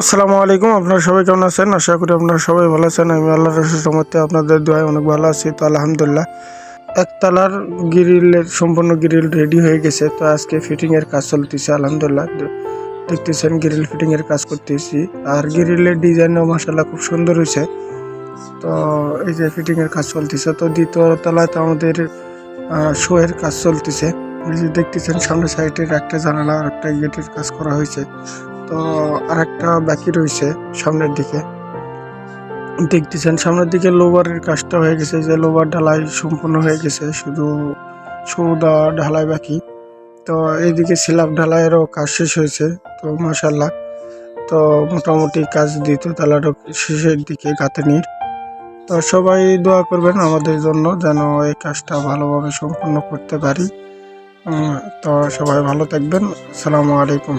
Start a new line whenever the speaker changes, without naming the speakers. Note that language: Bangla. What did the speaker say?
আসসালামু আলাইকুম। আপনারা সবাই কেমন আছেন? আশা করি আপনারা সবাই ভালো আছেন। আমি আল্লাহর অশেষ রহমতে আপনাদের দোয়ায় অনেক ভালো আছি। তো আলহামদুলিল্লাহ, একতলার গ্রিলের সম্পূর্ণ গ্রিল রেডি হয়ে গেছে। তো আজকে ফিটিং এর কাজ চলতেছে। আলহামদুলিল্লাহ, দেখতেছেন গ্রিল ফিটিং এর কাজ করতেছি। আর গ্রিলের ডিজাইনও মাশাআল্লাহ খুব সুন্দর হয়েছে। তো এই যে ফিটিং এর কাজ চলতেছে। তো দ্বিতীয় তলায় তো আমাদের শো এর কাজ চলতেছে। এই যে দেখতেছেন সামনের সাইডের একটা জানালা আর একটা গেটের কাজ করা হয়েছে। তো আরেকটা বাকি রয়েছে সামনের দিকে। দেখতেছেন সামনের দিকে লোবারের কাজটা হয়ে গেছে, যে লোবার ঢালাই সম্পূর্ণ হয়ে গেছে, শুধু সৌদা ঢালাই বাকি। তো এইদিকে স্ল্যাব ঢালাইয়েরও কাজ শেষ হয়েছে। তো মাশাআল্লাহ, তো মোটামুটি কাজ দ্বিতীয় তলারও শেষের দিকে গাঁথনির। তো সবাই দোয়া করবেন আমাদের জন্য, যেন এই কাজটা ভালোভাবে সম্পন্ন করতে পারি। তো সবাই ভালো থাকবেন। আসসালামু আলাইকুম।